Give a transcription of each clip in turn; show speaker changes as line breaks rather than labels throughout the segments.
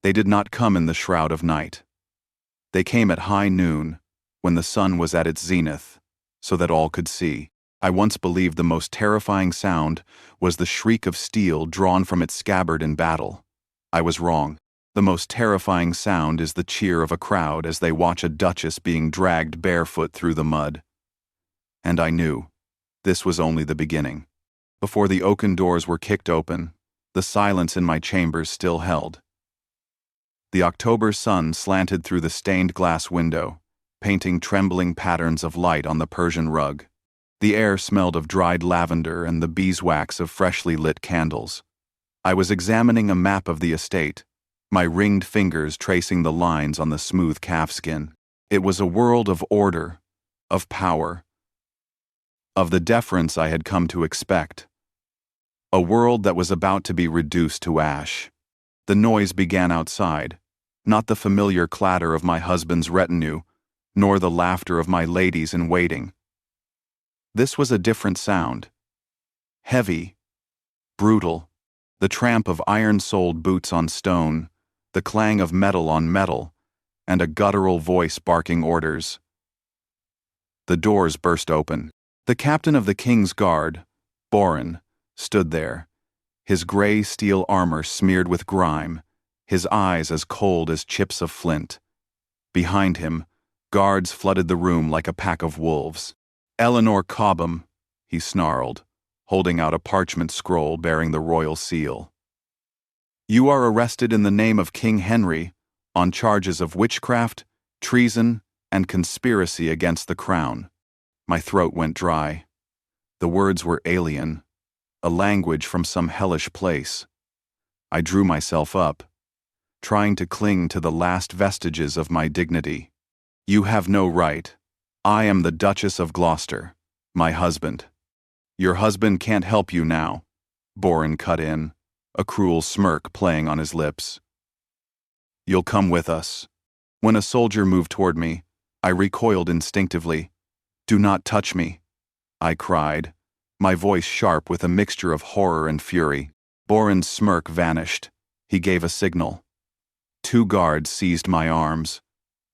They did not come in the shroud of night. They came at high noon, when the sun was at its zenith, so that all could see. I once believed the most terrifying sound was the shriek of steel drawn from its scabbard in battle. I was wrong. The most terrifying sound is the cheer of a crowd as they watch a duchess being dragged barefoot through the mud. And I knew this was only the beginning. Before the oaken doors were kicked open, the silence in my chambers still held. The October sun slanted through the stained glass window, painting trembling patterns of light on the Persian rug. The air smelled of dried lavender and the beeswax of freshly lit candles. I was examining a map of the estate, my ringed fingers tracing the lines on the smooth calfskin. It was a world of order, of power, of the deference I had come to expect. A world that was about to be reduced to ash. The noise began outside, not the familiar clatter of my husband's retinue, nor the laughter of my ladies in waiting. This was a different sound. Heavy, brutal, the tramp of iron-soled boots on stone, the clang of metal on metal, and a guttural voice barking orders. The doors burst open. The captain of the king's guard, Borin, stood there, his gray steel armor smeared with grime, his eyes as cold as chips of flint. Behind him, guards flooded the room like a pack of wolves. "Eleanor Cobham," he snarled, holding out a parchment scroll bearing the royal seal. "You are arrested in the name of King Henry on charges of witchcraft, treason, and conspiracy against the crown." My throat went dry. The words were alien, a language from some hellish place. I drew myself up, trying to cling to the last vestiges of my dignity. "You have no right. I am the Duchess of Gloucester, my husband." "Your husband can't help you now," Borin cut in, a cruel smirk playing on his lips. "You'll come with us." When a soldier moved toward me, I recoiled instinctively. "Do not touch me," I cried, my voice sharp with a mixture of horror and fury. Borin's smirk vanished. He gave a signal. 2 guards seized my arms.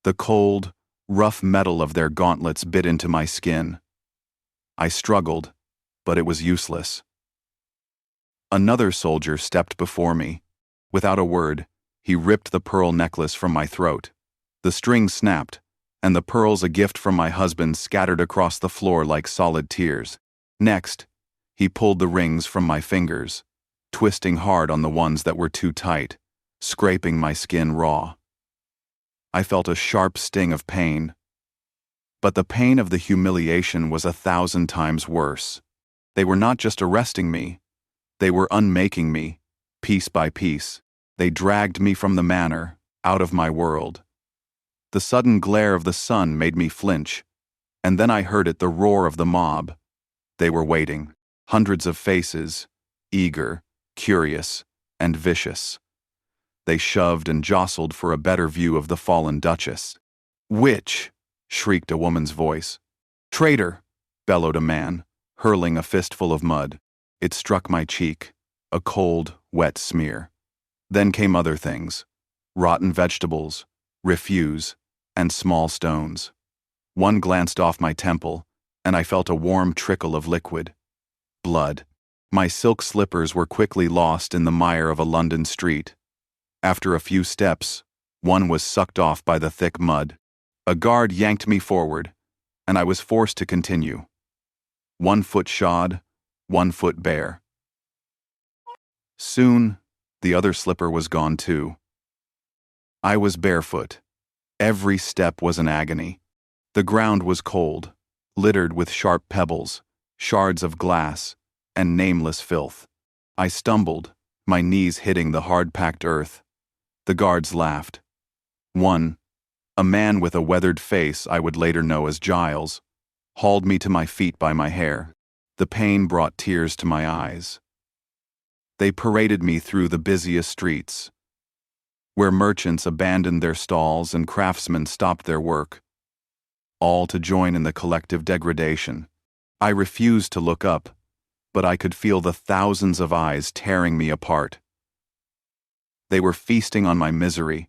The cold, rough metal of their gauntlets bit into my skin. I struggled, but it was useless. Another soldier stepped before me. Without a word, he ripped the pearl necklace from my throat. The string snapped, and the pearls, a gift from my husband, scattered across the floor like solid tears. Next, he pulled the rings from my fingers, twisting hard on the ones that were too tight, scraping my skin raw. I felt a sharp sting of pain, but the pain of the humiliation was 1,000 times worse. They were not just arresting me, they were unmaking me, piece by piece. They dragged me from the manor, out of my world. The sudden glare of the sun made me flinch, and then I heard it, the roar of the mob. They were waiting, hundreds of faces, eager, curious, and vicious. They shoved and jostled for a better view of the fallen Duchess. "Witch!" shrieked a woman's voice. "Traitor!" bellowed a man, hurling a fistful of mud. It struck my cheek, a cold, wet smear. Then came other things: rotten vegetables, refuse, and small stones. One glanced off my temple, and I felt a warm trickle of liquid. Blood. My silk slippers were quickly lost in the mire of a London street. After a few steps, one was sucked off by the thick mud. A guard yanked me forward, and I was forced to continue. 1 foot shod, 1 foot bare. Soon, the other slipper was gone too. I was barefoot. Every step was an agony. The ground was cold, littered with sharp pebbles, shards of glass, and nameless filth. I stumbled, my knees hitting the hard-packed earth. The guards laughed. One, a man with a weathered face I would later know as Giles, hauled me to my feet by my hair. The pain brought tears to my eyes. They paraded me through the busiest streets, where merchants abandoned their stalls and craftsmen stopped their work, all to join in the collective degradation. I refused to look up, but I could feel the thousands of eyes tearing me apart. They were feasting on my misery,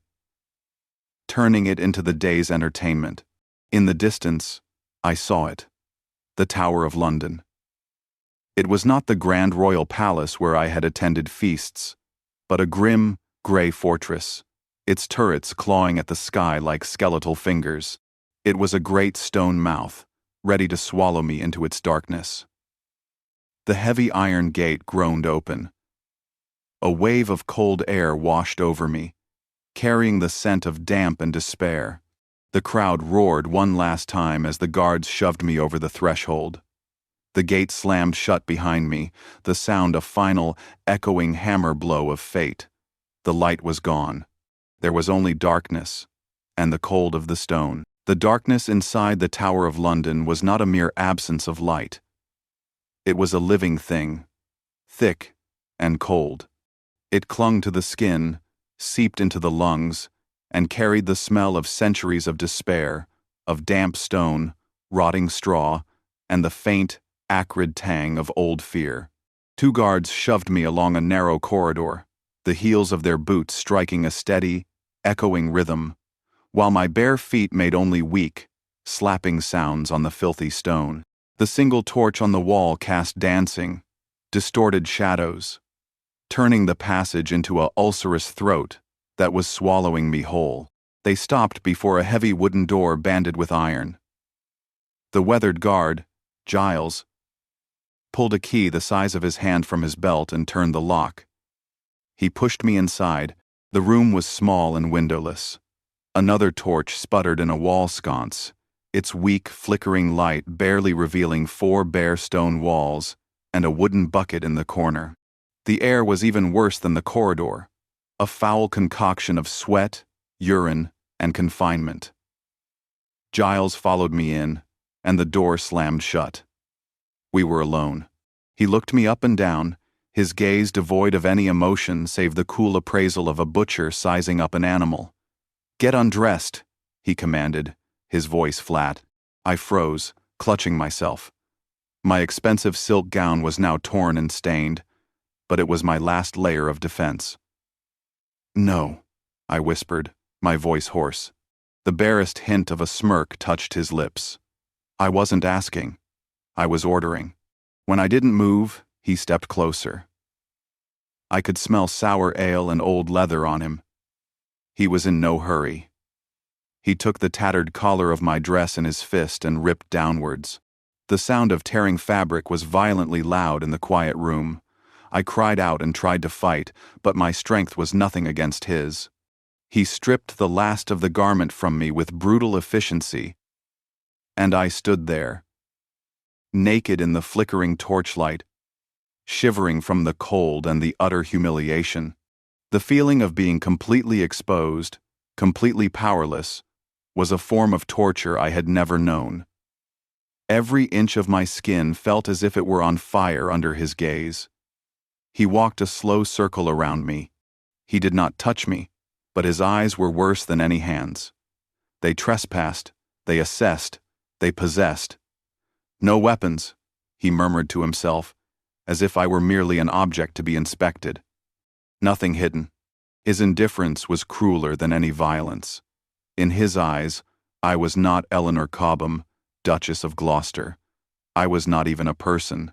turning it into the day's entertainment. In the distance, I saw it, the Tower of London. It was not the grand royal palace where I had attended feasts, but a grim, grey fortress, its turrets clawing at the sky like skeletal fingers. It was a great stone mouth, ready to swallow me into its darkness. The heavy iron gate groaned open. A wave of cold air washed over me, carrying the scent of damp and despair. The crowd roared one last time as the guards shoved me over the threshold. The gate slammed shut behind me, the sound a final, echoing hammer blow of fate. The light was gone. There was only darkness, and the cold of the stone. The darkness inside the Tower of London was not a mere absence of light. It was a living thing, thick and cold. It clung to the skin, seeped into the lungs, and carried the smell of centuries of despair, of damp stone, rotting straw, and the faint, acrid tang of old fear. 2 guards shoved me along a narrow corridor, the heels of their boots striking a steady, echoing rhythm, while my bare feet made only weak, slapping sounds on the filthy stone. The single torch on the wall cast dancing, distorted shadows, turning the passage into a ulcerous throat that was swallowing me whole. They stopped before a heavy wooden door banded with iron. The weathered guard, Giles, pulled a key the size of his hand from his belt and turned the lock. He pushed me inside. The room was small and windowless. Another torch sputtered in a wall sconce, its weak, flickering light barely revealing 4 bare stone walls and a wooden bucket in the corner. The air was even worse than the corridor, a foul concoction of sweat, urine, and confinement. Giles followed me in, and the door slammed shut. We were alone. He looked me up and down, his gaze devoid of any emotion save the cool appraisal of a butcher sizing up an animal. "Get undressed," he commanded, his voice flat. I froze, clutching myself. My expensive silk gown was now torn and stained, but it was my last layer of defense. "No," I whispered, my voice hoarse. The barest hint of a smirk touched his lips. I wasn't asking. I was ordering. When I didn't move, he stepped closer. I could smell sour ale and old leather on him. He was in no hurry. He took the tattered collar of my dress in his fist and ripped downwards. The sound of tearing fabric was violently loud in the quiet room. I cried out and tried to fight, but my strength was nothing against his. He stripped the last of the garment from me with brutal efficiency, and I stood there, naked in the flickering torchlight, shivering from the cold and the utter humiliation. The feeling of being completely exposed, completely powerless, was a form of torture I had never known. Every inch of my skin felt as if it were on fire under his gaze. He walked a slow circle around me. He did not touch me, but his eyes were worse than any hands. They trespassed, they assessed, they possessed. "No weapons," he murmured to himself, as if I were merely an object to be inspected. Nothing hidden. His indifference was crueler than any violence. In his eyes, I was not Eleanor Cobham, Duchess of Gloucester. I was not even a person.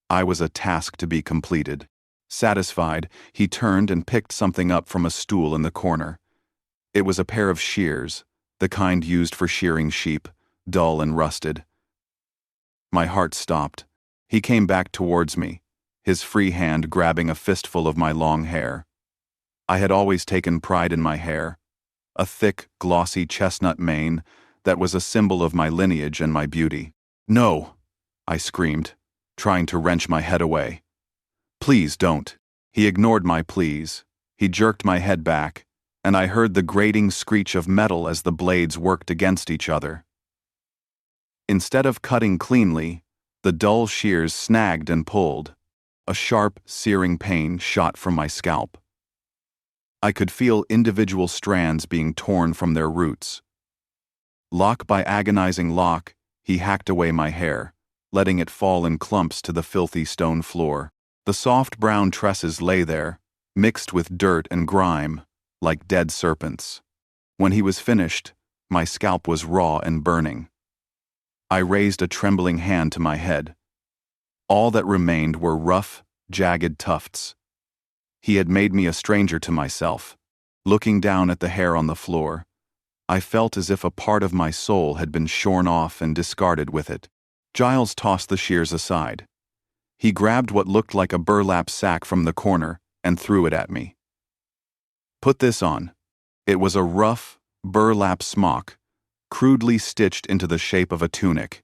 I was a task to be completed. Satisfied, he turned and picked something up from a stool in the corner. It was a pair of shears, the kind used for shearing sheep, dull and rusted. My heart stopped. He came back towards me, his free hand grabbing a fistful of my long hair. I had always taken pride in my hair, a thick, glossy chestnut mane that was a symbol of my lineage and my beauty. "No," I screamed, trying to wrench my head away. "Please don't." He ignored my pleas. He jerked my head back, and I heard the grating screech of metal as the blades worked against each other. Instead of cutting cleanly, the dull shears snagged and pulled. A sharp, searing pain shot from my scalp. I could feel individual strands being torn from their roots. Lock by agonizing lock, he hacked away my hair, letting it fall in clumps to the filthy stone floor. The soft brown tresses lay there, mixed with dirt and grime, like dead serpents. When he was finished, my scalp was raw and burning. I raised a trembling hand to my head. All that remained were rough, jagged tufts. He had made me a stranger to myself. Looking down at the hair on the floor, I felt as if a part of my soul had been shorn off and discarded with it. Giles tossed the shears aside. He grabbed what looked like a burlap sack from the corner and threw it at me. "Put this on." It was a rough, burlap smock, crudely stitched into the shape of a tunic.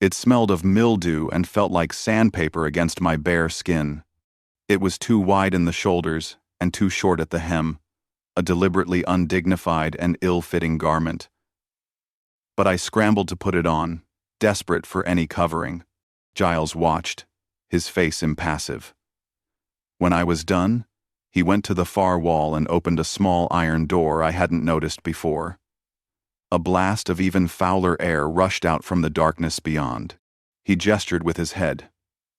It smelled of mildew and felt like sandpaper against my bare skin. It was too wide in the shoulders and too short at the hem, a deliberately undignified and ill-fitting garment. But I scrambled to put it on, desperate for any covering. Giles watched, his face impassive. When I was done, he went to the far wall and opened a small iron door I hadn't noticed before. A blast of even fouler air rushed out from the darkness beyond. He gestured with his head.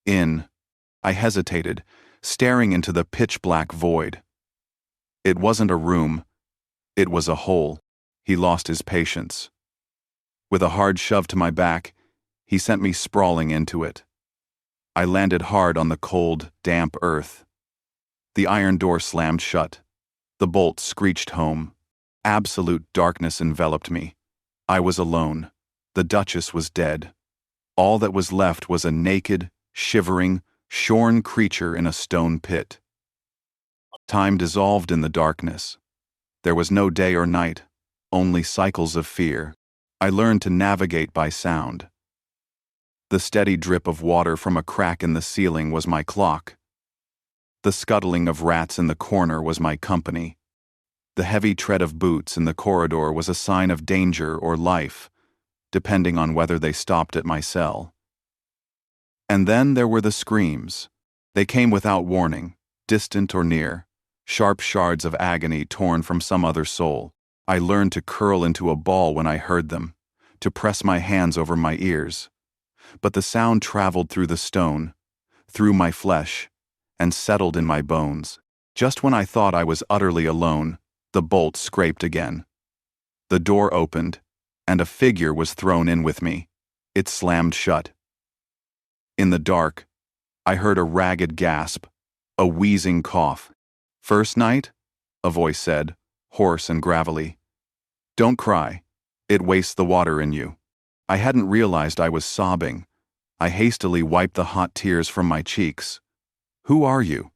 "In." I hesitated, staring into the pitch-black void. It wasn't a room. It was a hole. He lost his patience. With a hard shove to my back, he sent me sprawling into it. I landed hard on the cold, damp earth. The iron door slammed shut. The bolt screeched home. Absolute darkness enveloped me. I was alone. The Duchess was dead. All that was left was a naked, shivering, shorn creature in a stone pit. Time dissolved in the darkness. There was no day or night, only cycles of fear. I learned to navigate by sound. The steady drip of water from a crack in the ceiling was my clock. The scuttling of rats in the corner was my company. The heavy tread of boots in the corridor was a sign of danger or life, depending on whether they stopped at my cell. And then there were the screams. They came without warning, distant or near, sharp shards of agony torn from some other soul. I learned to curl into a ball when I heard them, to press my hands over my ears. But the sound traveled through the stone, through my flesh, and settled in my bones. Just when I thought I was utterly alone, the bolt scraped again. The door opened, and a figure was thrown in with me. It slammed shut. In the dark, I heard a ragged gasp, a wheezing cough. "First night?" a voice said, hoarse and gravelly. "Don't cry. It wastes the water in you." I hadn't realized I was sobbing. I hastily wiped the hot tears from my cheeks. "Who are you?"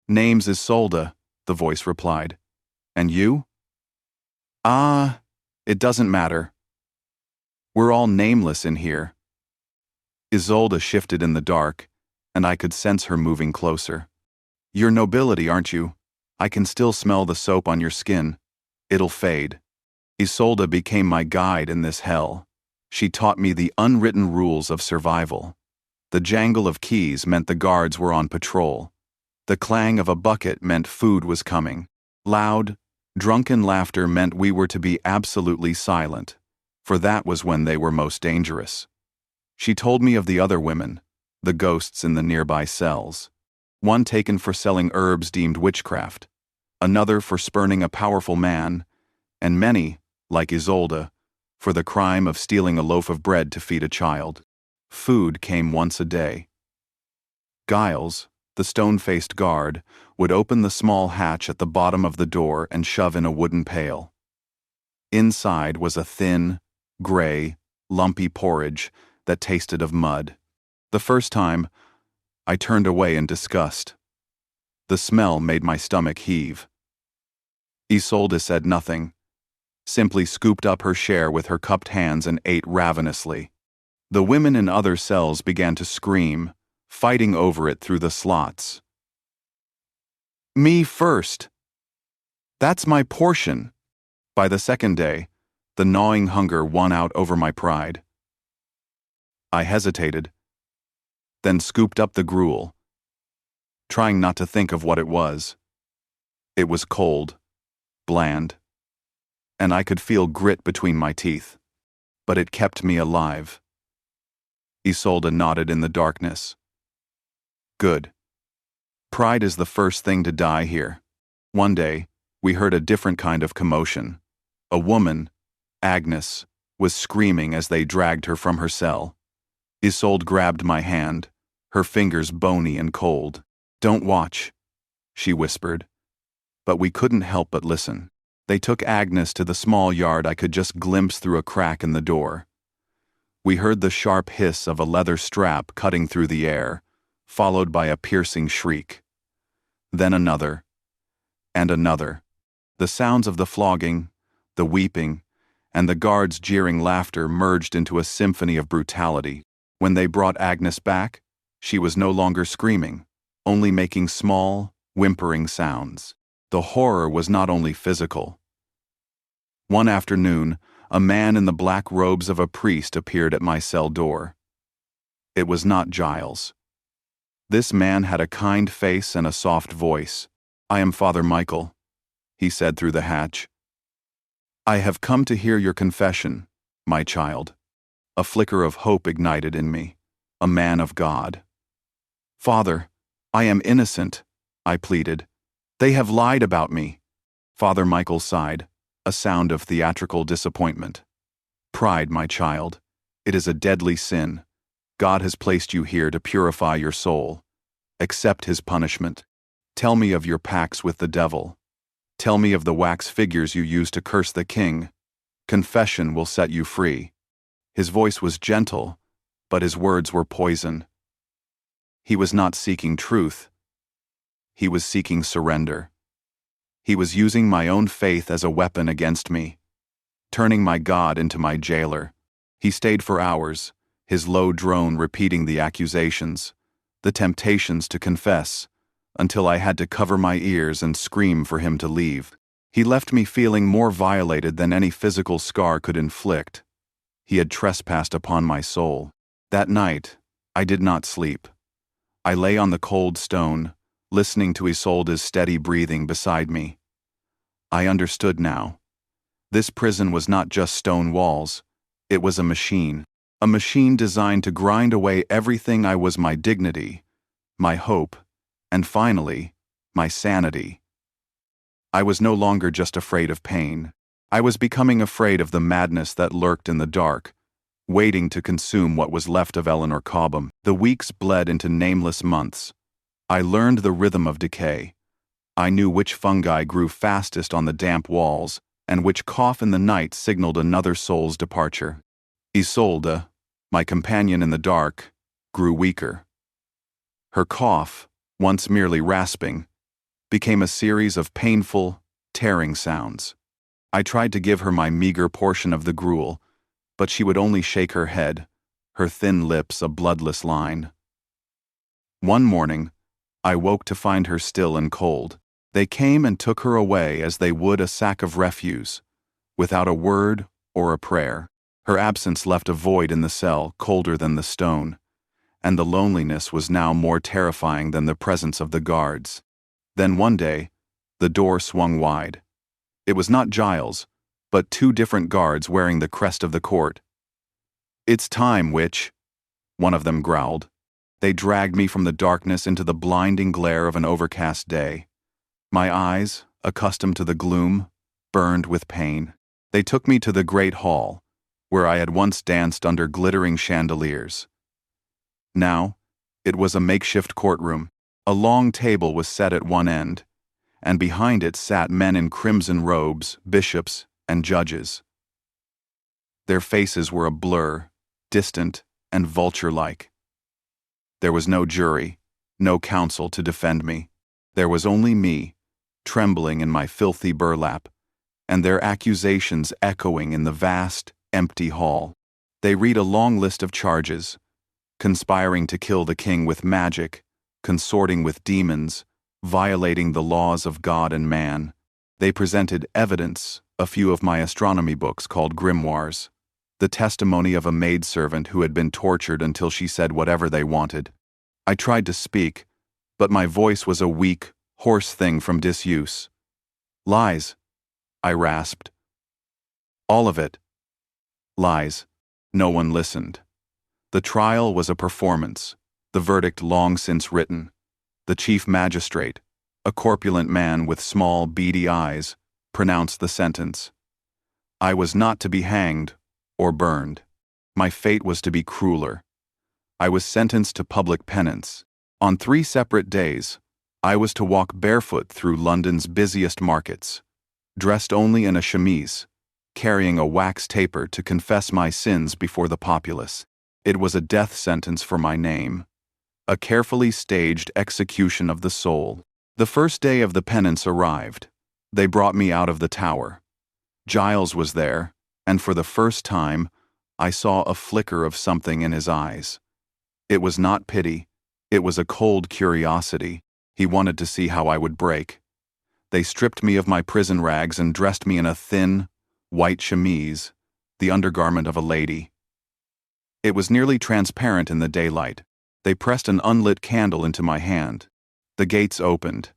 "Name's Isolde," the voice replied. "And you?" "Ah, it doesn't matter. We're all nameless in here." Isolde shifted in the dark, and I could sense her moving closer. "You're nobility, aren't you? I can still smell the soap on your skin. It'll fade." Isolde became my guide in this hell. She taught me the unwritten rules of survival. The jangle of keys meant the guards were on patrol. The clang of a bucket meant food was coming. Loud, drunken laughter meant we were to be absolutely silent, for that was when they were most dangerous. She told me of the other women, the ghosts in the nearby cells. One taken for selling herbs deemed witchcraft, another for spurning a powerful man, and many, like Isolde, for the crime of stealing a loaf of bread to feed a child. Food came once a day. Giles, the stone-faced guard, would open the small hatch at the bottom of the door and shove in a wooden pail. Inside was a thin, gray, lumpy porridge that tasted of mud. The first time, I turned away in disgust. The smell made my stomach heave. Isolde said nothing, simply scooped up her share with her cupped hands and ate ravenously. The women in other cells began to scream, fighting over it through the slots. "Me first! That's my portion!" By the second day, the gnawing hunger won out over my pride. I hesitated, then scooped up the gruel, trying not to think of what it was. It was cold, bland, and I could feel grit between my teeth, but it kept me alive. Isolde nodded in the darkness. "Good. Pride is the first thing to die here. One day, we heard a different kind of commotion. A woman, Agnes, was screaming as they dragged her from her cell. Isolde grabbed my hand, her fingers bony and cold. "Don't watch," she whispered. But we couldn't help but listen. They took Agnes to the small yard I could just glimpse through a crack in the door. We heard the sharp hiss of a leather strap cutting through the air, followed by a piercing shriek. Then another, and another. The sounds of the flogging, the weeping, and the guards' jeering laughter merged into a symphony of brutality. When they brought Agnes back, she was no longer screaming, only making small, whimpering sounds. The horror was not only physical. One afternoon, a man in the black robes of a priest appeared at my cell door. It was not Giles. This man had a kind face and a soft voice. "I am Father Michael," he said through the hatch. "I have come to hear your confession, my child." A flicker of hope ignited in me. A man of God. "Father, I am innocent," I pleaded. "They have lied about me." Father Michael sighed, a sound of theatrical disappointment. "Pride, my child. It is a deadly sin. God has placed you here to purify your soul. Accept his punishment. Tell me of your pacts with the devil. Tell me of the wax figures you used to curse the king. Confession will set you free." His voice was gentle, but his words were poison. He was not seeking truth. He was seeking surrender. He was using my own faith as a weapon against me, turning my God into my jailer. He stayed for hours, his low drone repeating the accusations, the temptations to confess, until I had to cover my ears and scream for him to leave. He left me feeling more violated than any physical scar could inflict. He had trespassed upon my soul. That night, I did not sleep. I lay on the cold stone, listening to Isolde's steady breathing beside me. I understood now. This prison was not just stone walls. It was a machine designed to grind away everything I was: my dignity, my hope, and finally, my sanity. I was no longer just afraid of pain. I was becoming afraid of the madness that lurked in the dark, waiting to consume what was left of Eleanor Cobham. The weeks bled into nameless months. I learned the rhythm of decay. I knew which fungi grew fastest on the damp walls, and which cough in the night signaled another soul's departure. Isolde, my companion in the dark, grew weaker. Her cough, once merely rasping, became a series of painful, tearing sounds. I tried to give her my meager portion of the gruel, but she would only shake her head, her thin lips a bloodless line. One morning, I woke to find her still and cold. They came and took her away as they would a sack of refuse, without a word or a prayer. Her absence left a void in the cell colder than the stone, and the loneliness was now more terrifying than the presence of the guards. Then one day, the door swung wide. It was not Giles, but two different guards wearing the crest of the court. "It's time, witch," one of them growled. They dragged me from the darkness into the blinding glare of an overcast day. My eyes, accustomed to the gloom, burned with pain. They took me to the great hall, where I had once danced under glittering chandeliers. Now, it was a makeshift courtroom. A long table was set at one end, and behind it sat men in crimson robes, bishops, and judges. Their faces were a blur, distant and vulture-like. There was no jury, no counsel to defend me. There was only me, trembling in my filthy burlap, and their accusations echoing in the vast, empty hall. They read a long list of charges: conspiring to kill the king with magic, consorting with demons, violating the laws of God and man. They presented evidence, a few of my astronomy books called grimoires, the testimony of a maidservant who had been tortured until she said whatever they wanted. I tried to speak, but my voice was a weak, hoarse thing from disuse. "Lies," I rasped. "All of it." Lies. No one listened. The trial was a performance, the verdict long since written. The chief magistrate, a corpulent man with small, beady eyes, pronounced the sentence. I was not to be hanged or burned. My fate was to be crueler. I was sentenced to public penance. On 3 separate days, I was to walk barefoot through London's busiest markets, dressed only in a chemise, carrying a wax taper to confess my sins before the populace. It was a death sentence for my name, a carefully staged execution of the soul. The first day of the penance arrived. They brought me out of the tower. Giles was there, and for the first time, I saw a flicker of something in his eyes. It was not pity, it was a cold curiosity. He wanted to see how I would break. They stripped me of my prison rags and dressed me in a thin, white chemise, the undergarment of a lady. It was nearly transparent in the daylight. They pressed an unlit candle into my hand. The gates opened,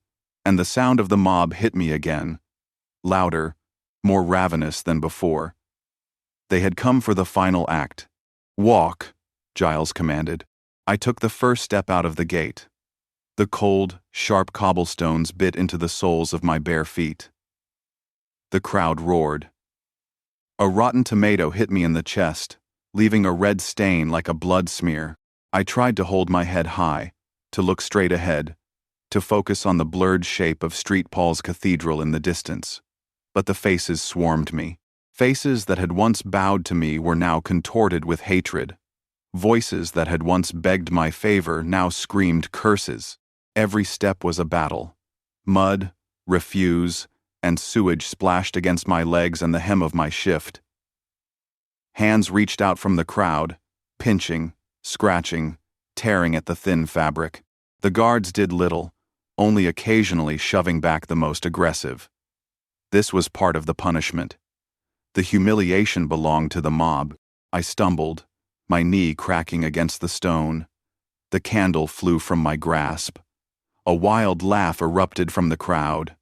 and the sound of the mob hit me again, louder, more ravenous than before. They had come for the final act. Walk, Giles commanded. I took the first step out of the gate. The cold, sharp cobblestones bit into the soles of my bare feet. The crowd roared. A rotten tomato hit me in the chest, leaving a red stain like a blood smear. I tried to hold my head high, to look straight ahead, to focus on the blurred shape of St. Paul's Cathedral in the distance. But the faces swarmed me. Faces that had once bowed to me were now contorted with hatred. Voices that had once begged my favor now screamed curses. Every step was a battle. Mud, refuse, and sewage splashed against my legs and the hem of my shift. Hands reached out from the crowd, pinching, scratching, tearing at the thin fabric. The guards did little, only occasionally shoving back the most aggressive. This was part of the punishment. The humiliation belonged to the mob. I stumbled, my knee cracking against the stone. The candle flew from my grasp. A wild laugh erupted from the crowd.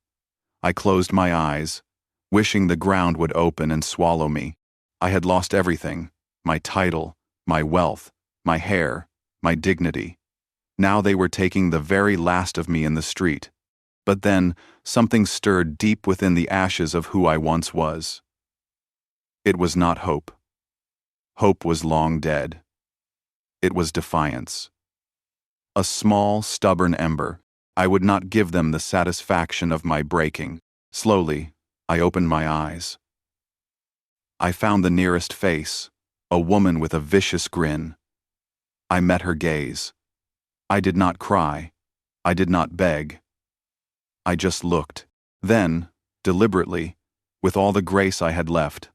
I closed my eyes, wishing the ground would open and swallow me. I had lost everything, my title, my wealth, my hair, my dignity. Now they were taking the very last of me in the street. But then, something stirred deep within the ashes of who I once was. It was not hope. Hope was long dead. It was defiance. A small, stubborn ember. I would not give them the satisfaction of my breaking. Slowly, I opened my eyes. I found the nearest face, a woman with a vicious grin. I met her gaze. I did not cry. I did not beg. I just looked. Then, deliberately, with all the grace I had left,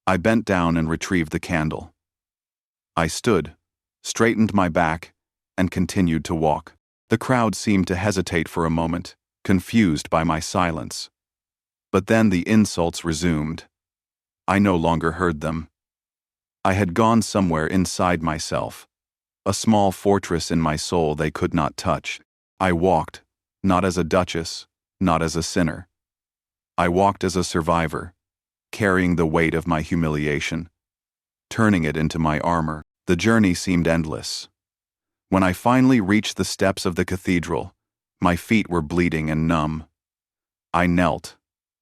I bent down and retrieved the candle. I stood, straightened my back, and continued to walk. The crowd seemed to hesitate for a moment, confused by my silence. But then the insults resumed. I no longer heard them. I had gone somewhere inside myself, a small fortress in my soul they could not touch. I walked, not as a duchess, not as a sinner. I walked as a survivor, carrying the weight of my humiliation, turning it into my armor. The journey seemed endless. When I finally reached the steps of the cathedral, my feet were bleeding and numb. I knelt,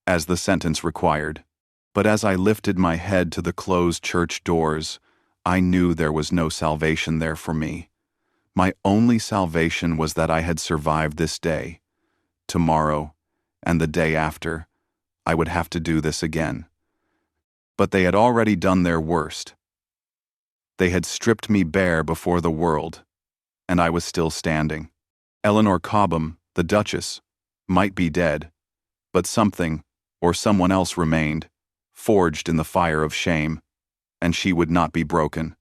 as the sentence required. But as I lifted my head to the closed church doors, I knew there was no salvation there for me. My only salvation was that I had survived this day. Tomorrow, and the day after, I would have to do this again. But they had already done their worst. They had stripped me bare before the world, and I was still standing. Eleanor Cobham, the Duchess, might be dead, but something, or someone else remained, forged in the fire of shame, and she would not be broken.